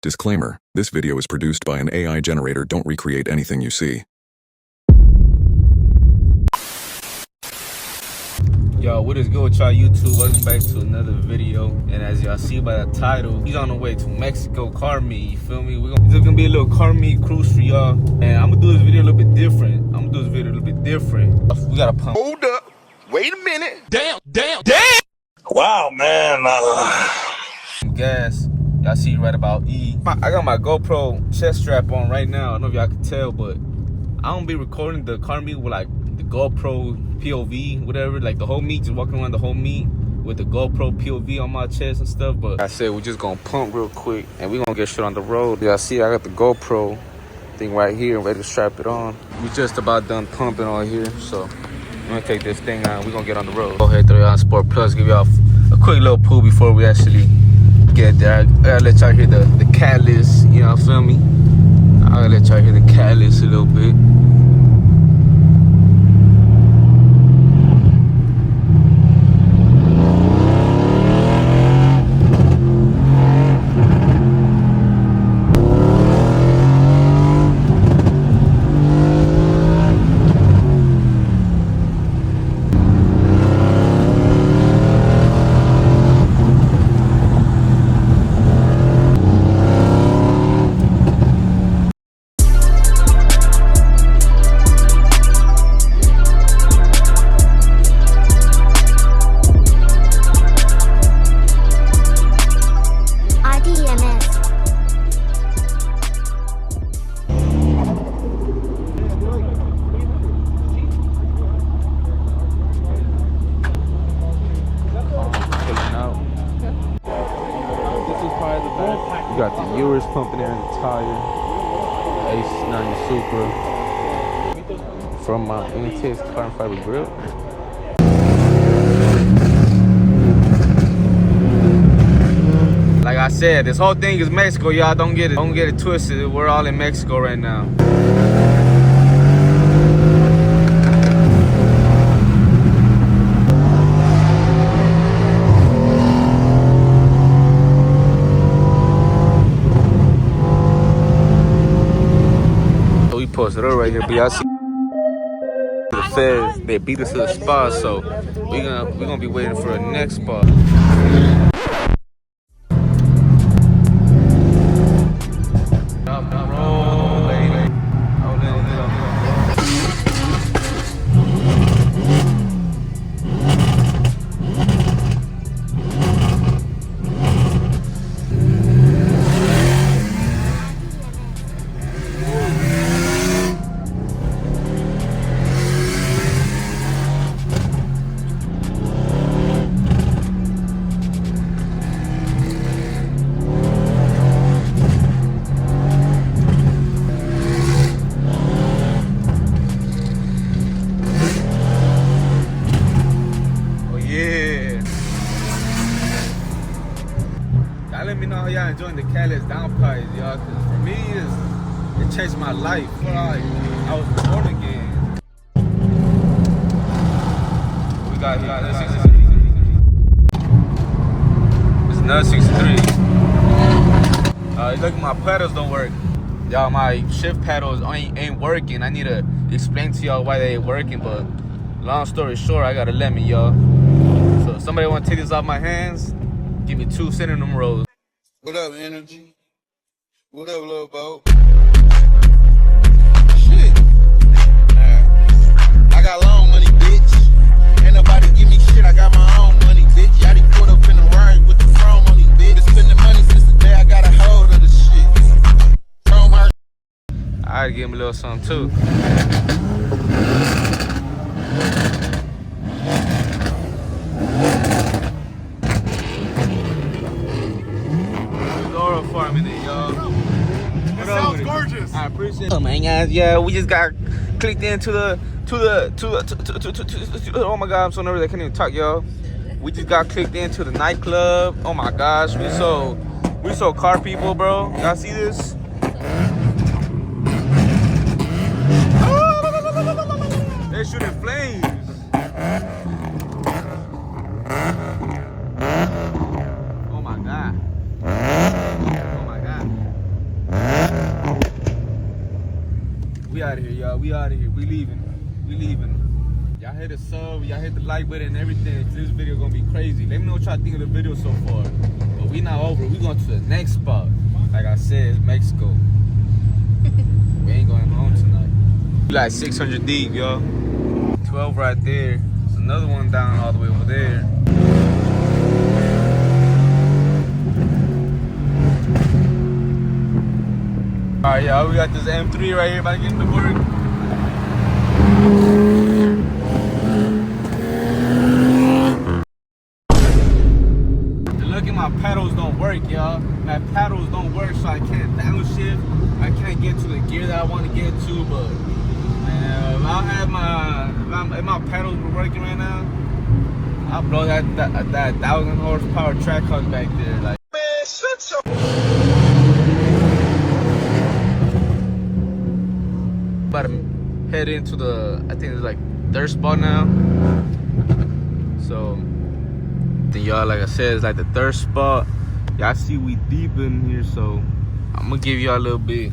Disclaimer, this video is produced by an AI generator. Don't recreate anything you see. Yo, what is good with y'all YouTube? Welcome back to another video. And as y'all see by the title, he's on the way to Mexico, Carmeet, you feel me? This is gonna be a little Carmeet cruise for y'all. And I'm gonna do this video a little bit different. We gotta pump. Hold up. Wait a minute. Damn! Wow, man. Gas. Y'all see right about E. I got my GoPro chest strap on right now. I don't know if y'all can tell, but I don't be recording the Carmeet with like the GoPro POV, whatever, like the whole meet, just walking around the whole meet with the GoPro POV on my chest and stuff. But I said we just gonna pump real quick and we gonna get shit on the road. Y'all see I got the GoPro thing right here, ready to strap it on. We just about done pumping on here, so I'm gonna take this thing out. We gonna get on the road. Go ahead, throw y'all on Sport Plus, give y'all a quick little pull before we actually get there. I gotta let y'all hear the catalyst, you know, feel me? I gotta let y'all hear the catalyst a little bit. You got the Urus pumping there in the tire. Ace 90 Supra from my NTX carbon fiber grill. Like I said, this whole thing is Mexico, y'all. Don't get it twisted. We're all in Mexico right now. Posted up right here, but y'all see the feds, they beat us to the spot, so we're gonna be waiting for the next spot. Let me know how y'all enjoying the catalyst downpipes, y'all, because for me, it changed my life. I was born again. We got here, another 63. It's another 63. Look, my pedals don't work. Y'all, my shift pedals ain't working. I need to explain to y'all why they ain't working, but long story short, I got a lemon, y'all. So if somebody want to take this off my hands, give me 2 synonym rolls. What up, Energy? What up, little boat? Shit. I got long money, bitch. Ain't nobody give me shit, I got my own money, bitch. Y'all done put up in the rhymes with the throne money, bitch. Been spending money since the day I got a hold of the shit. I gotta give him a little something too. For a minute, y'all. It sounds gorgeous. I appreciate it. Oh man, guys, yeah, we just got clicked into the oh my god, I'm so nervous I can't even talk, y'all. We just got clicked into the nightclub. Oh my gosh, we so car people, bro. Y'all see this? They're shooting flames. Oh my god. Oh my god. we out of here, y'all. We out of here. We leaving. We leaving. Y'all hit the sub, y'all hit the like button and everything. This video gonna be crazy. Let me know what y'all think of the video so far. But we not over. We going to the next spot. Like I said, it's Mexico. We ain't going home tonight. We like 600 deep, y'all. 12 right there. There's another one down all the way over there. Alright, y'all, we got this M3 right here about to get into work. Look at my pedals don't work, y'all. My pedals don't work, so I can't downshift. I can't get to the gear that I want to get to, but man, if I had if my pedals were working right now, I'll blow that 1,000 horsepower track car back there. Like, Man, shut your... about to head into the, I think it's like third spot now. So then y'all, like I said, it's like the third spot. Y'all see we deep in here, so I'm gonna give y'all a little bit